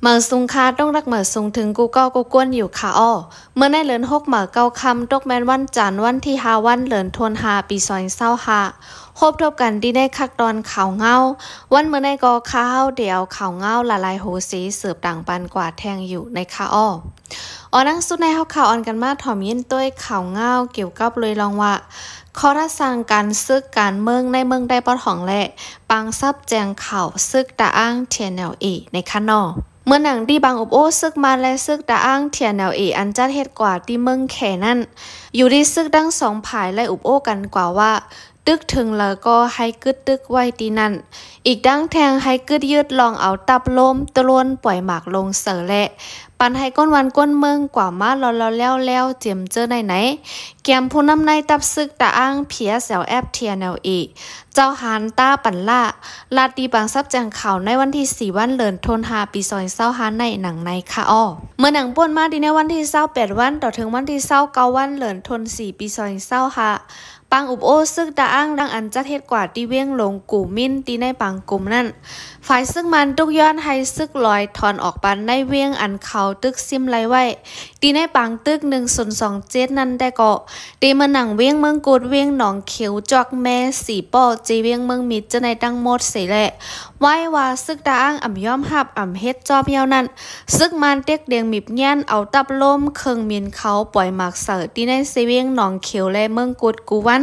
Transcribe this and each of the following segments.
เหมือซุงคาต้องรักเหมือซุงถึงกูก็กูกวนอยู่ค่ะอ้อเมื่อในเหลิน6เหมือเก้าคำตกแมนวันจันทร์วันที่5วันเหลินทวน5ปี2025พบทบกันที่ได้คักตอนข่าวเงาวันเมื่อในก็ข้าวเดียวข่าวเงาละลายโหสีสืบต่างปันกว่าแทงอยู่ในค่ะอ้อนั่งสุดในข่าวอ่อนกันมาถ่อมยินต้วยข่าวเงาเกี่ยวกับเลยลองว่าขอรัสั่งการซึกการเมืองในเมืองได้ปอดของแหละปังซับแจงข่าวซึกตาอ้างเทียนแนวอีในค่ะนอเมื่อหนังดีบางอบโอ้ซึกมาและซึกตาอ้างเทียนแนวอีอันจัดเฮ็ดกว่าที่เมืองแขนั่นอยู่ที่ซึกดังสองผายและอบโอ้กันกว่าว่าตึกถึงแล้วก็ให้กึดตึกไว้ที่นั่นอีกดังแทงให้กึดยืดลองเอาตับล้มตะลวนปล่อยหมากลงเสือและปันให้ก้นวันก้นเมืองกว่ามาแล้วเจียมเจอไหนแกมผู้นำในตับซึกตาอ้างเพียแสวแอบเทียแนวอีเจ้าหานตาปันล่าลาตีบางซับแจงข่าวในวันที่4วันเหลินทน5ปี2025ในหนังในค่ะอ้อเมื่อหนังป่นมาดีในวันที่28วันต่อถึงวันที่29วันเหลินทน4ปี2025ปังอุบโอซึกตาอ้างดังอันจัดเฮ็ดกว่าที่เวียงลงกู่มิ้นตีในปังกลุ่มนั่นฝ่ายซึกมันตุกย้อนให้ซึกลอยถอนออกปันในเวียงอันเขาตึกซิมไลไว้ตีในปังตึก1027นั่นได้ก็ตีมาหนังเวียงเมืองกูดเวียงหนองเขียวจอกแม่สีป้อจีเวียงเมืองมิดจะในตั้งหมดเสียแหละไว้ว่าซึกตาอ้างอ่ำย่อมหับอ่ำเฮ็ดจอบเยาวนั้นซึกมันเต็กเดียงมิบแง่นเอาตับล้มเคิงมินเขาปล่อยหมากเสือตีในเสียเวียงหนองเขียวและเมืองกูดกูวัน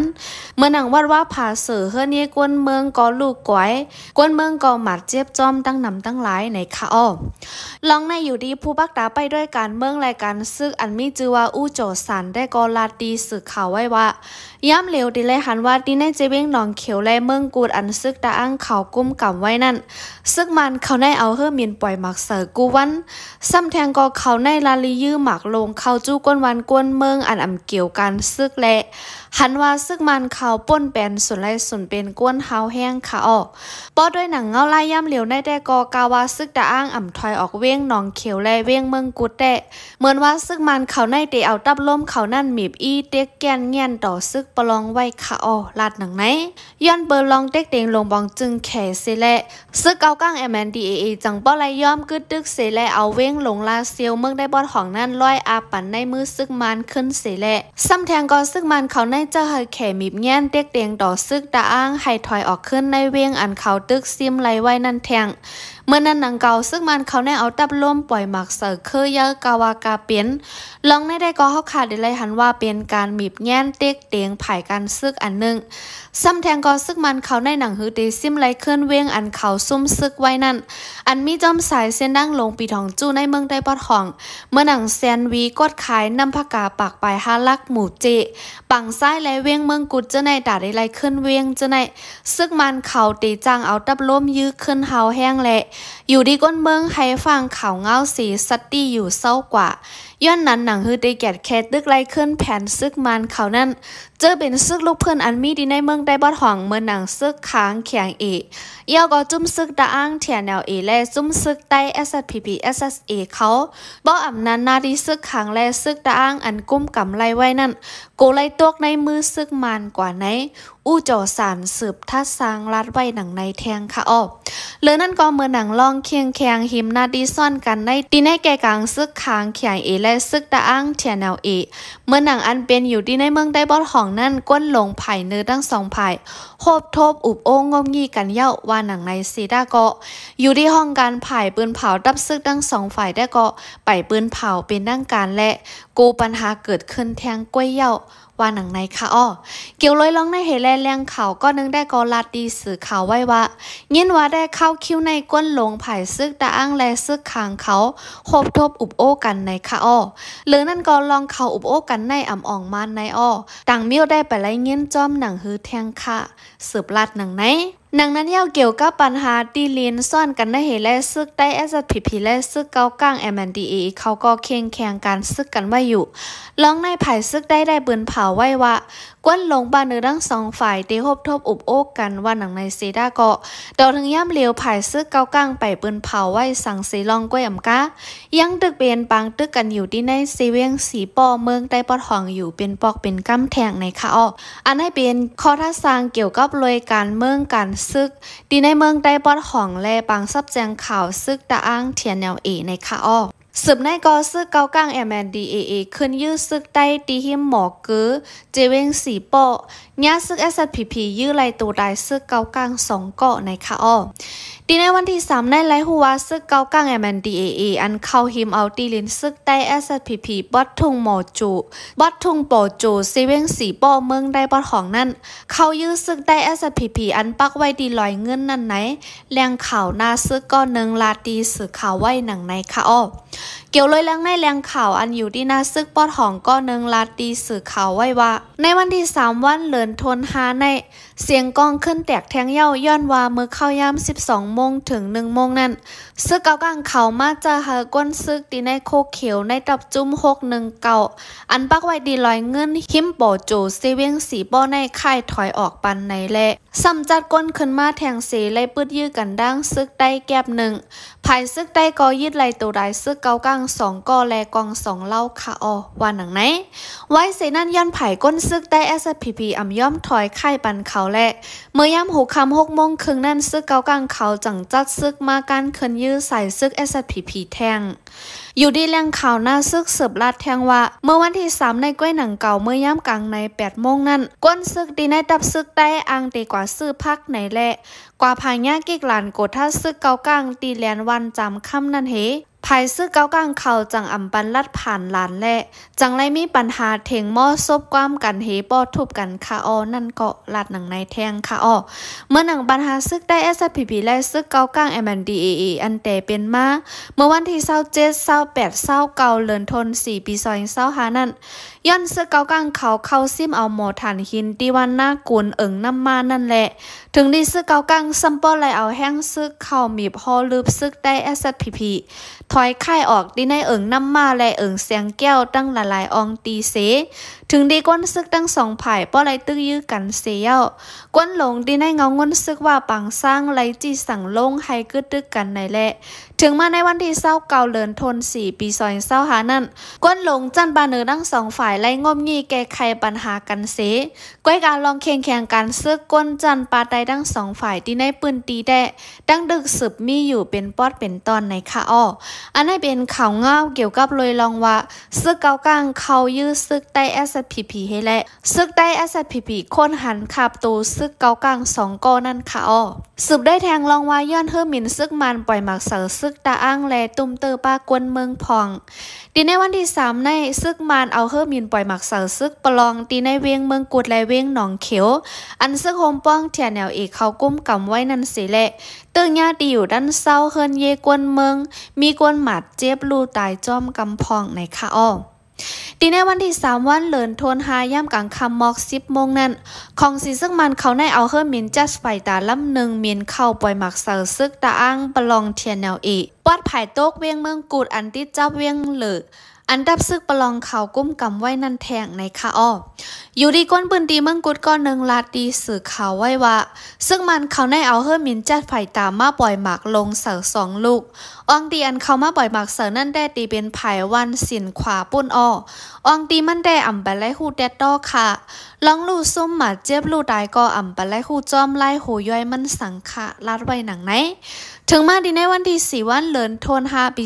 เมื่อหนังวัดว่าผาเสือเฮือนี้กวนเมืองก็ลูกก๋วยกวนเมืองก็หมัดเจ็บจอมตั้งนำตั้งหลายในค่ะอ้อลองในอยู่ดีผู้บักตาไปด้วยการเมืองรายการซึกอันมีจือว่าอู้โจสันได้ก็ลาดีสื่อข่าวไว้ว่าย่ำเหลวดีเลยหันว่าดีในเจเวียงหนองเขียวและเมืองกูดอันซึกตาอ้างเขากุ้มกำไว้นั่นซึกมันเขาในเอาเฮือมินปล่อยหมักเสือกูวันซ้ำแทงก็เขาในลาลียื้อหมักลงเขาจู้ก้นวันกวนเมืองอันอ่ำเกี่ยวกันซึกและหันว่าซึกมันเขาป่นแปนส่วนไรส่วนเป็นก้นเฮาแห้งค่ะอ้อป้อด้วยหนังเงาไล่ย่ำเหลียวในแต่กอกาวาซึกตาอ้างอ่ำถอยออกเว้งหนองเขียวและเว้งเมืองกุดแต่เหมือนว่าซึกมันเขาในเตเอาตับล้มเขานั่นมีบอีเต็กแกนเงียนต่อซึกประลองไว้ค่ะอ้อลาดหนังไหนย้อนเบอร์ลองเต็กเต็งลงบองจึงแขเสแลซึกเอาก้างMNDAAจังป้อไลย่อมกึดตึกเสแลเอาเว้งลงลาเซียวเมืองได้บอดของนั่นร้อยอาปันในมือซึกมันขึ้นเสแลซ้ำแทงก็ซึกมันเขาในเจ้าเฮแขมีบแง่นเต็กเต็งต่อซึกตาอ้างให้ถอยออกขึ้นในเวียงอันเขาตึกซิมไลไว้นั่นแทงเมื่อนั้นหนังเก่าซึ่งมันเขาแน่เอาตับล้มปล่อยหมักเสือเคยเยอะกาวากาเปียนลองได้ก็เขาขาดได้หันว่าเป็นการมีบแง่นเต็กเตียงไผ่กันซึกอันหนึ่งซ้ำแทงก็ซึ่งมันเขาในหนังฮือตีซิมไลเคลื่อนเวียงอันเขาซุ่มซึกไว้นั่นอันมีจอมสายเส้นดังลงปีทองจู้ในเมืองได้ปอดของเมื่อหนังแซนวีกดขายนำผักกาปากปลาย5ลักหมู่เจปังซ้ายและเวียงเมืองกุดจะในด่าได้ไลขึ้นเวียงจะในซึกมันเขาตีจังเอาตับล้มยื้อขึ้นเฮาแห้งแหละอยู่ดีก้นเมืองให้ฟังข่าวเงาสีสัตตี้อยู่เศร้ากว่าย้อนนั้นหนังฮือได้แกดแคตึกไล่ขึ้นแผ่นซึกมันเขานั่นเจอเป็นซึกลูกเพื่อนอันมีดีในเมืองได้บอดห่องเมื่อหนังซึกค้างแข็งเย่าก็จุ่มซึกตาอ้างเทียนแนวและจุ่มซึกใต้ SPP SSA เขาบ่อำนาจนาดีซึกค้างและซึกตาอ้างอันกุ้มกำไลไว้นั่นโกไลตวกในมือซึกมันกว่าไหนอู้จอสารสืบทัดสร้างรัดไว้หนังในแทงค่ะอ้อเลือนั่นก็เมื่อหนังลองเคียงแข็งหิมนาดีซ่อนกันในตีในแก่กลางซึกค้างแข็งและซึกตาอ้างเทียนแนวเมื่อหนังอันเป็นอยู่ที่ในเมืองได้บอดของนั่นก้นลงไผ่เนื้อทั้งสองไผ่โคบทบอุบโอ่งงมงี้กันเย้าว่าหนังในซีดาก็อยู่ที่ห้องการไผ่ปืนเผาดับซึกทั้งสองฝ่ายได้ก็ไปปืนเผาเป็นดังการและกูปัญหาเกิดขึ้นแทงกล้วยเย้าว่าหนังในค่ะอ้อเกี่ยวลอยลองในเหตุแรงข่าวก็นึงได้กอลาดีสื่อข่าวไว้ว่ายินว่าได้เข้าคิวในก้นลงไผ่ซึกตาอ้างและซึกคางเขาโคบทบอุบโอ้กันในค่ะอ้อหรือนั่นก็ลองเขาอุบโอ้กันในอ่ำอ่องมันในอ้อต่างเมี่ยวได้ไปไล่เงี้ยนจอมหนังฮือแทงค่ะสืบลาดหนังไหนหนังนั้นเกี่ยวกับปัญหาตีลีนซ่อนกันในเหตุและซึกได้ SPP และซึกเกาก้าง MNDAA เขาก็เคียงแข่งการซึกกันไว้อยู่ลองในไผ่ซึกได้ปืนเผาไว้ว่าก้นลงบ้านเนื้อทั้งสองฝ่ายได้ฮบทบอุบโอ้กันว่าหนังในซีดาก็ดอกถึงย่ำเหลียวไผ่ซึกเกาก้างไปปืนเผาไว้สั่งสีลองก้วยอ่ำกะยังตึกเปลี่ยนปังตึกกันอยู่ที่ในซีเวียงสีปอเมืองได้ปอดห้องอยู่เป็นปอกเป็นกำแทงในค่ะอ้ออันให้เป็นข้อทัศน์เกี่ยวกับรวยการเมืองการ ซึกดีในเมืองใต้ปอดของแลปังซับแจงข่าวซึกตะอ้างเทียนแนวเอในคาอ้อสืบในกอซึกเกากลาง MNDAA ขึ้นยื้อซึกใต้ตีหิมหมอเกือเจเวงสีปอญาซึก SPP ยื้อไล่ตัวได้ซึกเกากลาง2เกาะในคาอ้อดีในวันที่3ในไลหัวซึกเกากลาง MNDAA อันเข้าหิมเอาตีลินซึกใต้ SPP บอดทุ่งหมอจูบอดทุ่งโปจูเซเวงสีปอเมืองได้บอดของนั่นเข้ายื้อซึกใต้ SPP อันปักไว้ดีลอยเงินนั่นไหนแรงข่าวหน้าซึกก็นึงลาตีสื่อข่าวไว้หนังในคาอ้อเกี่ยวเลยแรงในแรงข่าวอันอยู่ที่หน้าซึกปอดของก็นึงลาตีสื่อข่าวไว้ว่าในวันที่3วันเหลินทนหาในเสียงกองขึ้นแตกแทงเย้าย้อนว่าเมื่อเข้ายาม12 โมงถึง 1 โมงนั้นซึกเกากลางเขามาจะหาก้นซึกตีในโคเขียวในตับจุ้ม619อันปักไว้ดีลอยเงินหิมโปโจเซเวงสีป้อในค่ายถอยออกปันในแลซ้ำจัดก้นขึ้นมาแทงเสไล่ปืดยื้อกันดังซึกได้แก็บหนึ่งภายซึกได้กอยึดไล่ตัวได้ซึกเกากลาง2กอแลกอง2เล่าค่ะอว่าหนังไหนไว้เสนั่นย้อนไผ่ก้นซึกได้ SPP อ่ำย่อมถอยค่ายปันเขาแลเมื่อย่ำหูคำ6 โมงครึ่งนั่นซึกเกากลางเขาจังจัดซึกมาการขึ้นยื้อใส่ซึก SPP แทงอยู่ดีแรงข่าวหน้าซึกสืบลาดแทงว่าเมื่อวันที่3ในก้วยหนังเก่าเมื่อย่ำกลางใน8 โมงนั้นก้นซึกดีในดับซึกได้อังตีกว่าซื้อพักในแหละกว่าพายากิกหลานโกท่าซึกเกากลางตีแลนวันจำค่ำนั่นเฮภายซึกเกากลางเขาจังอ่ำปันลัดผ่านหลานแหละจังไรมีปัญหาเถงหม้อซบความกันเฮปอทุบกันคาอนั่นก็ลาดหนังในแทงคาอเมื่อหนังปัญหาซึกได้ SPP และซึกเกากลาง MNDAA อันแต่เป็นมาเมื่อวันที่27 28 29เลินทน4 ปี25นั้นย้อนซึกเกากลางเขาเข้าซิมเอาหมอฐานหินตีวันหน้ากุนน้ำมานั่นแหละถึงดีซึกเกากลางซัมปอไลเอาแห้งซึกเข้ามีพอลืบซึกได้ SPP ถอยค่ายออกดีในน้ำมาและเสียงแก้วตั้งหลายๆอองตีเสถึงดีก้นซึกตั้ง2 ฝ่ายป้อไรตึกยื้อกันเสียวก้นหลงดีในเงางนซึกว่าปังสร้างไรจีสั่งลงให้กึดตึกกันในแหละถึงมาในวันที่29เลินทน4 ปี25นั้นก้นหลงจันบาเนอทั้ง2 ฝ่ายไล่งมงี้แก้ไขปัญหากันเสก้อยการลองแข่งกันซึกก้นจันปาไตทั้ง2 ฝ่ายที่ในปืนตีแดดังดึกสืบมีอยู่เป็นปอดเป็นตอนในคาอ้ออันให้เป็นข่าวง่าวเกี่ยวกับเลยลองว่าซึกเกากลางเขายื้อซึกใต้ SPP ให้และซึกใต้ SPP คนหันขับตูซึกเกากลาง2 กอนั่นค่ะอ้อสืบได้แทงลองว่าย้อนเฮือมินซึกมันปล่อยหมักเสือซึกตาอ้างแลตุ้มเตอป้ากวนเมืองพองดีในวันที่3ในซึกมันเอาเฮือมินปล่อยหมักเสือซึกปลองตีในเวียงเมืองกุดและเวียงหนองเขียวอันซึกโฮมป้องเทียนแนวเอกเขากุ้มกำไว้นั่นสิแหละตึงญาติอยู่ด้านเศร้าเฮินเยกวนเมืองมีกวนหมัดเจ็บลูตายจอมกำพองในคาอ้อดีในวันที่3วันเหลินทนหาย่ำกลางคำมอก10 โมงนั้นของสีซึ่งมันเขาในเอาเฮิรมินจัดไฟตาลำหนึ่งมินเข้าปล่อยหมักเสือซึกตาอ้างปลองเทียนแนวเอปอดไผ่โต๊กเวียงเมืองกูดอันติจับเวียงเหลืออันดับซึกปลองเขากุ้มกำไว้นั่นแทงในคาอ้ออยู่ดีก้นปืนตีเมืองกุดก้อนหนึ่งลาดีสื่อข่าวไว้ว่าซึ่งมันเขาในเอาเฮิรมินจัดไผ่ตามมาปล่อยหมากลงเสือ2 ลูกอองตีอันเขามาปล่อยหมากเสือนั่นได้ตีเป็นไผ่วันสินขวาปุ้นอ้ออองตีมันได้อ่ำไปไล่หูแดดดอค่ะลองลู่ซุ่มหมาเจ็บลู่ตายก็อ่ำไปไล่หูจอมไล่หูย่อยมันสังขะลาดไว้หนังไหนถึงมาดีในวันที่4วันเหลินทน5 ปี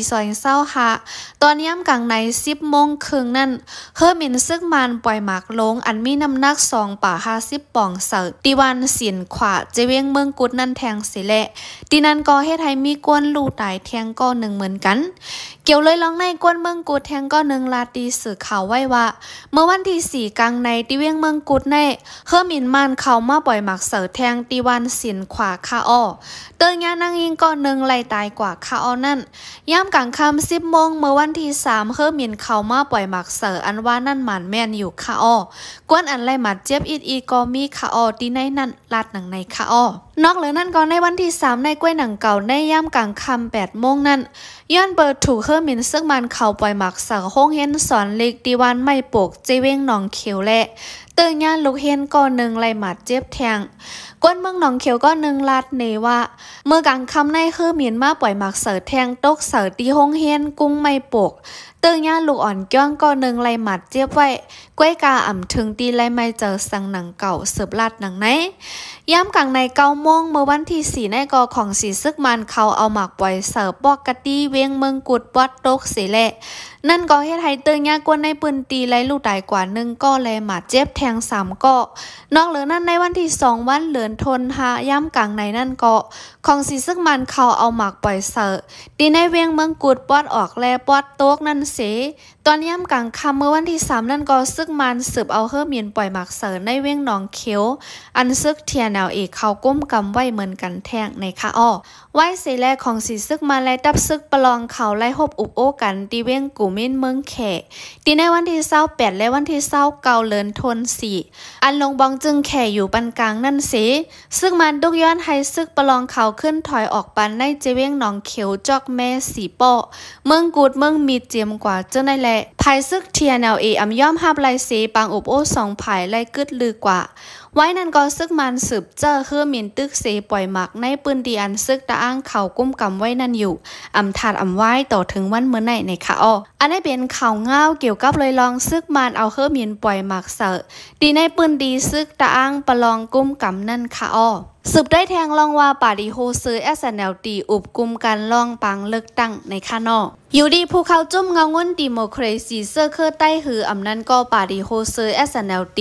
25ตอนย่ำกลางใน10 โมงครึ่งนั่นเฮิรมินซึกมันปล่อยหมากลงอันมีน้ำหนัก2 ป่า50 ปองเสือตีวันสินขวาเจเวียงเมืองกุดนั่นแทงสิแหละตีนั้นก็เฮ็ดให้มีกวนลู่ตายแทงก็1เหมือนกันเกี่ยวเลยลองในกวนเมืองกุดแทงก็1ลาตีสื่อข่าวไว้ว่าเมื่อวันที่4กลางในตีเวียงเมืองกุดในเฮิรมินมันเขามาปล่อยหมากเสือแทงตีวันสินขวาคาอ้อเตือนยานางยิงก็1ไล่ตายกว่าคาอ้อนั่นย่ำกลางค่ำ10 โมงเมื่อวันที่3เฮิรมินเขามาปล่อยหมากเสืออันว่านั่นหมันแม่นอยู่คาอ้อกวนอันไล่หมัดเจ็บอีก็มีคาอ้อตีในนั่นลาดหนังในคาอ้อนอกเหลือนั่นก็ในวันที่3ในกล้วยหนังเก่าในย่ำกลางค่ำ8 โมงนั่นย้อนเปิดถูกเฮิรมินซึ่งมันเขาปล่อยหมักเสือห้องเห็นสอนเล็กตีวันไม่ปกเจเว้งหนองเขียวและ เตือนญาลูกเฮนก็หนึ่งไหลหมัดเจ็บแทงกวนเมืองหนองเขียวก็หนึ่งลาดเนว่าเมื่อกลางคำในคือเมียนมาปล่อยหมักเสือแทงตกเสือตีห้องเฮนกุ้งไม่ปกเตือนญาลูกอ่อนก้องก็หนึ่งไหลหมัดเจ็บไว้ก้วยกาอ่ำถึงตีไหลไม่เจอสังหนังเก่าสืบลาดหนังไหนย้ำกลางใน9 โมงเมื่อวันที่4ในกอของสีซึกมันเขาเอาหมักปล่อยเสือปอกกะตีเวียงเมืองกุดปอดตกเสียแหละนั่นก็เฮ็ดให้เตือนญากวนในปืนตีไหลลูกตายกว่า1ก็เลยหมัดเจ็บแทง3ก็นอกเหลือนั้นในวันที่2วันเหลือนทนหาย้ำกลางในนั่นก็ของสีซึกมันเขาเอาหมักปล่อยเสือตีในเวียงเมืองกุดปอดออกแลปอดโต๊กนั่นเสตอนย้ำกลางคำเมื่อวันที่3นั่นก็ซึกมันสืบเอาเฮือเมียนปล่อยหมักเสือในเวียงหนองเขียวอันซึกเทียแนวเอกเขาก้มกำไว้เหมือนกันแทงในค่ะอ้อไว้เสแลของสีซึกมาไล่ดับซึกประลองเขาไล่หบอุบโอกันตีเวียงกูมินเมืองแขตีในวันที่28และวันที่29เลินทน4อันลงบองจึงแขอยู่ปันกลางนั่นเสซึกมันดุกย้อนให้ซึกประลองเขาขึ้นถอยออกปันในเจเวียงหนองเขียวจอกแม่สีป้อเมืองกูดเมืองมีเจียมกว่าเจ้าในแหละภายซึกเทียแนวอำย่อมฮับไลเสปางอุบโอ2ภายไล่กึดลือกว่าไว้นั่นก็ซึกมันสืบเจอคือมินตึกเสปล่อยหมักในปืนดีอันซึกตะอ้างเขากุ้มกำไว้นั่นอยู่ถาดไว้ต่อถึงวันเมื่อไหนในค่ะอ้ออันนี้เป็นข่าวเงาเกี่ยวกับเลยลองซึกมันเอาคือมินปล่อยหมักเสอดีในปืนดีซึกตะอ้างประลองกุ้มกำนั่นค่ะอ้อสืบได้แทงลองว่าปาดีโฮซื้อSNLDอุบกุมการลองปังเลือกตั้งในค่ะนออยู่ดีภูเขาจุ่มเงาเงินดิโมคราซีเซอร์เคอร์ใต้หือนั้นก็ปาดีโฮซื้อSNLD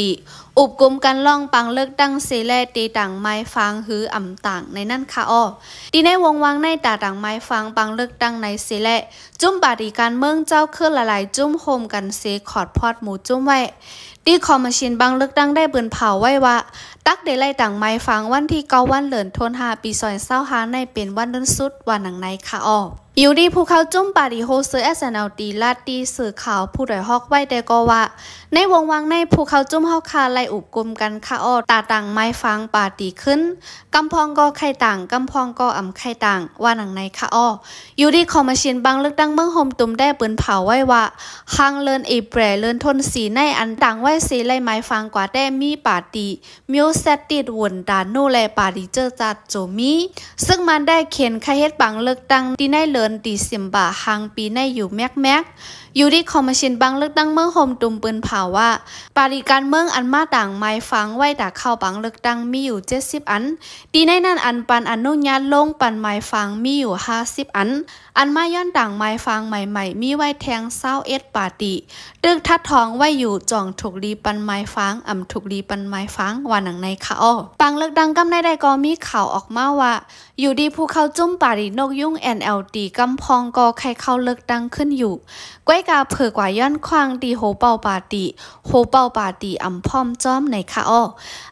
อุบกุมการลองปังเลือกตั้งเซเลตีต่างไม้ฟางหือต่างในนั่นค่ะอ้อดีในวงวางในตาต่างไม้ฟางปังเลือกตั้งในเซเลจุ่มปาดีการเมืองเจ้าเครือหลายๆจุ่มโฮมกันเซคอร์ดพอดหมูจุ่มไว้ดีคอมมาชินบางเลือกตั้งได้เบิ่นเผาไว้ว่าตักเดลัยต่างไม้ฟังวันที่9วันเหลือนทน5ปี2025ในเป็นวันเดือนสุดวันหนังในค่ะอ้ออยู่ดีภูเขาจุ่มปาดีโฮซื้อSNLDลาดดีสื่อข่าวผู้ใดฮอกไว้แต่ก็ว่าในวงวังในภูเขาจุ่มเฮาคาไล่อุบกลมกันค่ะอ้อตาต่างไม้ฟังปาดีขึ้นกำพองก็ไข่ต่างกำพองก็ไข่ต่างว่าหนังในค่ะอ้ออยู่ดีคอมมาชินบางเลือกตั้งเมืองโฮมตุ่มได้เบิ่นเผาไว้ว่าฮังเลินเปรเลินทนสีในอันต่างไว้สีไล่ไม้ฟังกว่าได้มีปาดีมิวเซตติดวนดานโนแลปาดีเจอจัดโจมีซึ่งมันได้เขียนใครเฮ็ดบังเลือกตั้งที่ในเลินดีสิมบาฮังปีในอยู่แม็กอยู่ที่คอมมิชชั่นบังเลือกตั้งเมืองโฮมตุ่มปืนเผาว่าปาริการเมืองอันมาต่างไม้ฟังไว้ด่าเข้าบังเลือกตั้งมีอยู่70อันดีในนั้นอันปันอนุญาตลงปันไม้ฟังมีอยู่50อันมาย้อนต่างไม้ฟังใหม่ๆมีไว้แทง21ปาติตึกทัดทองไว้อยู่จ่องถูกลีปันไม้ฟังถูกลีปันไม้ฟังว่าหนังในค่ะอ้อปังเลือกตั้งกำได้ก็มีข่าวออกมาว่าอยู่ดีภูเขาจุ่มปารินกยุ่ง NLD กำพองก็ใครเข้าเลือกตั้งขึ้นอยู่ก้วยกาเผือกว่าย้อนควางดีโฮเป่าปาติพร้อมจ้อมในค่ะอ้อ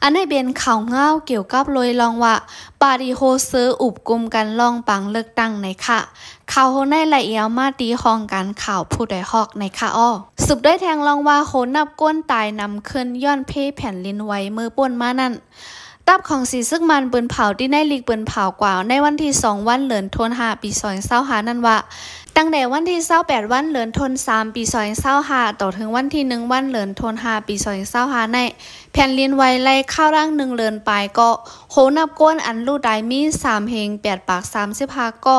อันนี้เป็นข่าวเงาเกี่ยวกับลอยลองว่าปาริโฮซื้ออุบกุมกันลองปังเลือกตั้งในค่ะข่าวโหในละเอียดมาตีห้องการข่าวผู้ใดฮอกในค่ะอ้อสืบได้แทงลองว่าโหนับก้นตายนำขึ้นย้อนเพแผ่นลินไว้มือป่นมานั่นตับของสีซึกมันปืนเผาที่ในลีกปืนเผากว่าในวันที่2วันเหลือนทน5ปี2025นั่นว่าตั้งแต่วันที่28วันเหลือนทน3ปี2025ต่อถึงวันที่1วันเหลือนทน5ปี2025ในแผ่นลินไว้ไล่ข้าวร่าง1เหลือนปลายก็โหนับก้นอันลูกได้มี3เฮง8ปาก35ก็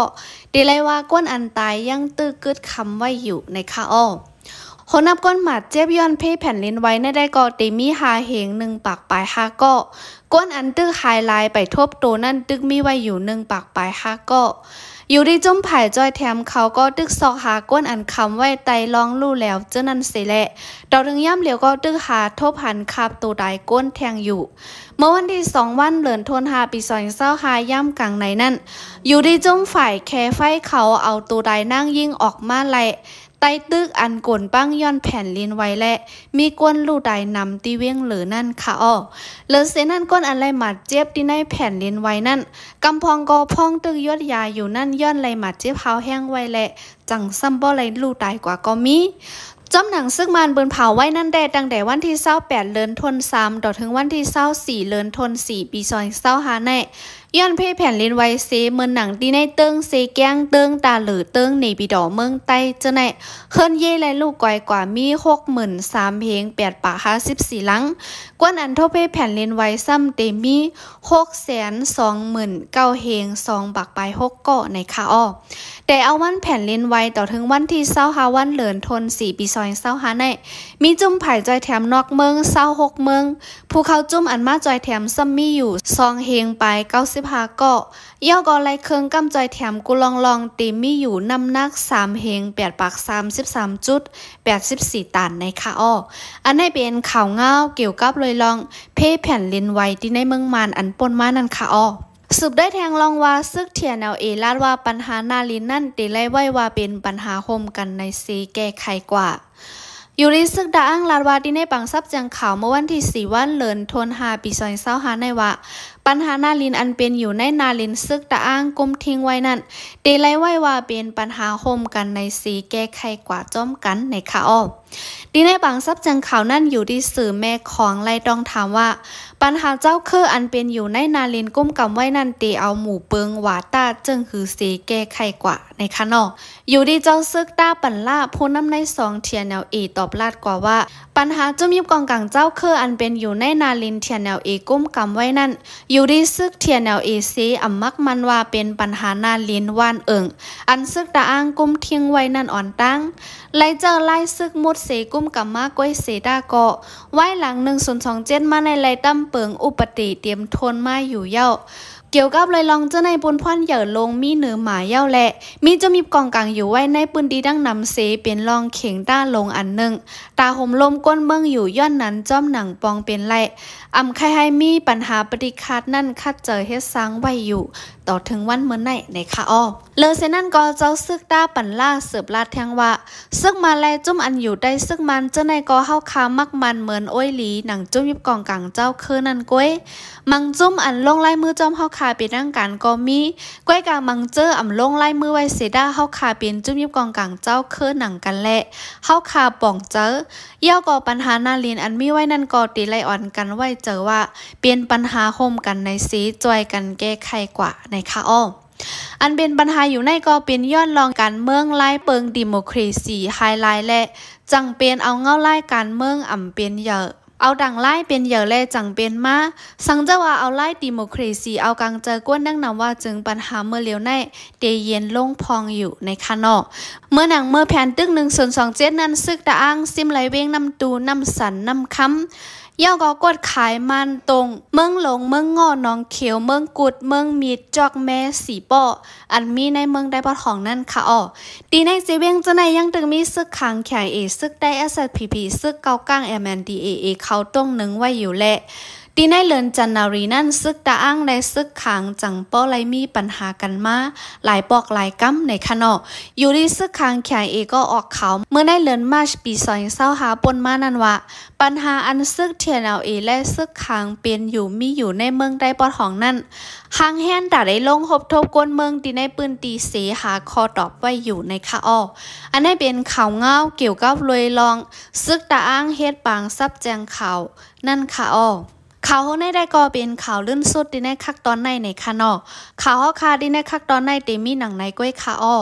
ดีไลว่าก้นอันตายยังตื้อกึดคำไว้อยู่ในค่ะอ้อโหนับก้นหมัดเจ็บย้อนเพแผ่นลินไว้ในได้ก็ตีมี5เฮง1ปากปลาย5ก็ก้นอันตึกไฮไลท์ไปทบโตนั่นตึกมีไว้อยู่1ปากปลาย5ก็อยู่ที่จุ่มไผ่จอยแถมเขาก็ตึกซอกหาก้นอันคำไว้ไตลองลู่แล้วเจ้านั่นเสแหละดอกถึงย่ำเหลียวก็ตึกหาทบหันคาบตัวใดก้นแทงอยู่เมื่อวันที่2วันเหลือนทน5ปี2025ย่ำกลางในนั่นอยู่ที่จุ่มฝ่ายแคไฟเขาเอาตัวใดนั่งยิงออกมาไล่ใต้ตึกอันกลปั้งย้อนแผ่นลินไว้และมีก้นลู่ใดนำตีเวียงเหลือนั่นค่ะอ้อเหลือเสนั่นก้นอันไรหมัดเจ็บที่ในแผ่นลินไว้นั่นกำพองก็พองตึกยอดยาอยู่นั่นย้อนไรหมัดเจ็บเผาแห้งไว้และจังซ้ำบ่ไรลู่ตายกว่าก็มีจำหนังซึ่งมันเบิ่นเผาไว้นั่นได้ตั้งแต่วันที่28เดือนธันวาคมต่อถึงวันที่24เดือนธันวาคมปี2025ใน ย้อนเพแผ่นลินไว้เซเมืองหนังดีในเติ้งเซแก้งเติ้งตาหรือเติ้งในปีดอเมืองใต้เจ้าไหนเฮิรนเย่และลูกก่อยกว่ามี63,000เพลง8 ป่า54หลังกวนอันโทเพแผ่นลินไว้ซ้ำเตมี629,000เฮง2บักปลาย6เกาะในคาอ้อแต่เอาวันแผ่นลินไว้ต่อถึงวันที่25วันเหลินทน4ปีซอย25ในมีจุ่มไผ่จอยแถมนอกเมือง26เมืองภูเขาจุ่มอันมาจอยแถมซ้ำมีอยู่2เฮงไป95เกาะย่อกอไลเครื่องกำจอยแถมกุลองตีมีอยู่น้ำหนัก3เฮง8ปัก33.84ตันในคาอ้ออันนี้เป็นข่าวเงาเกี่ยวกับเลยลองเพแผ่นลินไว้ที่ในเมืองมานอันปนมานั่นคาอ้อสืบได้แทงลองว่าซึกเทียนเอาลาดว่าปัญหานาลินนั่นตีไล่ไว้ว่าเป็นปัญหาโฮมกันในซีแก้ไขกว่าอยู่ในซึกดาอ้างลาดว่าที่ในปังซับจังข่าวเมื่อวันที่4วันเหลินทน5ปีซอย25ในว่าปัญหานาลินอันเป็นอยู่ในนาลินซึกดาอ้างกุมทิ้งไว้นั่นตีไล่ไว้ว่าเป็นปัญหาโฮมกันในซีแก้ไขกว่าจ้อมกันในข่าวดีในบางซับจังข่าวนั่นอยู่ที่สื่อแม่ของไล่ต้องถามว่าปัญหาเจ้าคืออันเป็นอยู่ในนาลินกุ้มกำไว้นั่นตีเอาหมู่เปิงหวาตาจึงคือสีแก้ไขกว่าในคะนออยู่ที่เจ้าซึกตาปันล่าผู้นำใน2เทียนแนวตอบลาดกว่าว่าปัญหาจุ่มยิบกองกลางเจ้าคืออันเป็นอยู่ในนาลินเทียนแนวกุ้มกำไว้นั่นอยู่ที่ซึกเทียนแนวซีอ่ำมักมันว่าเป็นปัญหานาลินว่านอันซึกตาอ้างกุ้มทิ้งไว้นั่นอ่อนตั้งไล่เจอไล่ซึกมุดเสกุ้มกับมากก้อยเสดาเกาะไว้หลัง1027มาในไล่ตั้มเปิงอุปติเตรียมทนมาอยู่เย้าเกี่ยวกับเลยลองเจ้าในปุนพ่อนเหย่อลงมีเหนือหมาเย้าแหละมีจะมีกองกลางอยู่ไว้ในปืนดีดังนำเสเป็นลองเข่งด้าลงอันหนึ่งตาห่มลมก้นเมืองอยู่ย้อนนั้นจ้อมหนังปองเป็นไรใครให้มีปัญหาปฏิคัดนั่นคัดเจอเฮ็ดซังไว้อยู่ต่อถึงวันเมื่อไหนในค่ะอ้อเลอเซนั่นก็เจ้าซึกด้าปันล่าเสือบลาดแทงว่าซึกมาแลจุ่มอันอยู่ได้ซึกมันเจ้าในก็เฮาคามักมันเหมือนโอ้ยหลีหนังจุ่มยิบกองกลางเจ้าคือนั่นก้วยมังจุ่มอันลงไล่มือจอมเฮาคาเป็นร่างการก็มีก้วยกลางมังเจอลงไล่มือไว้เสด้าเฮาคาเป็นจุ่มยิบกองกลางเจ้าคือหนังกันแหละเฮาคาป่องเจอย่อก่อปัญหานาลีนอันมีไว้นั่นก็ตีไล่อ่อนกันไว้เจอว่าเป็นปัญหาโฮมกันในสีจอยกันแก้ไขกว่าในค่ะอ้ออันเป็นปัญหาอยู่ในก็เป็นย้อนรองการเมืองไล่เปิงดิโมคราซีไฮไลท์และจังเป็นเอาเงาไล่การเมืองเป็นเยอะเอาดังไล่เป็นเยอะและจังเป็นมาสังเจ้าว่าเอาไล่ดิโมคราซีเอากังเจอกวนดังนำว่าจึงปัญหาเมื่อเลียวในเตเย็นลงพองอยู่ในคะนอเมื่อหนังเมื่อแผ่นตึก1027นั้นซึกตะอ้างซิมไหลเวงน้ำตูน้ำสันน้ำค้ำย่อก็กดขายมันตรงเมืองหลงเมืองงอน้องเขียวเมืองกุดเมืองมีดจอกแม่สีป้ออันมีในเมืองได้ปอของนั่นค่ะอ้อตีในเจเวงจะในยังตึงมีซึกขังแข่ซึกได้ SPP ซึกเกาก้าง MNDAA เขาต้องหนึ่งไว้อยู่แหละตีในเลือนจันนารีนั่นซึกตาอ้างในซึกขังจังป้อไรมีปัญหากันมาหลายปอกหลายกั๊มในคะนออยู่ที่ซึกขังแข่ก็ออกเขาเมื่อได้เลือนมาร์ชปี2020หาปนมานั่นว่าปัญหาอันซึกเทียนและซึกขังเป็นอยู่มีอยู่ในเมืองได้ปอของนั่นหางแฮนแต่ได้ลงหบทบกวนเมืองตีในปืนตีเสหาคอตอบไว้อยู่ในคะอ้ออันนี้เป็นข่าวเงาเกี่ยวกับลอยลองซึกตาอ้างเฮ็ดปางซับแจงข่าวนั่นค่ะอ้อข่าวในได้ก็เป็นข่าวลื่นสุดดีในคักตอนในค่ะนอข่าวคาดีในคักตอนในเตมีหนังในก้อยค่ะอ้อ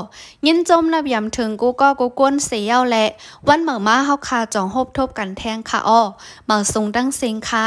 ยินจมระเบียมถึงกูก็กูกวนเสียวและวันเหมือมาเฮาคาจ่องหบทบกันแทงค่ะอ้อเหมือทรงดังเซ็งค่ะ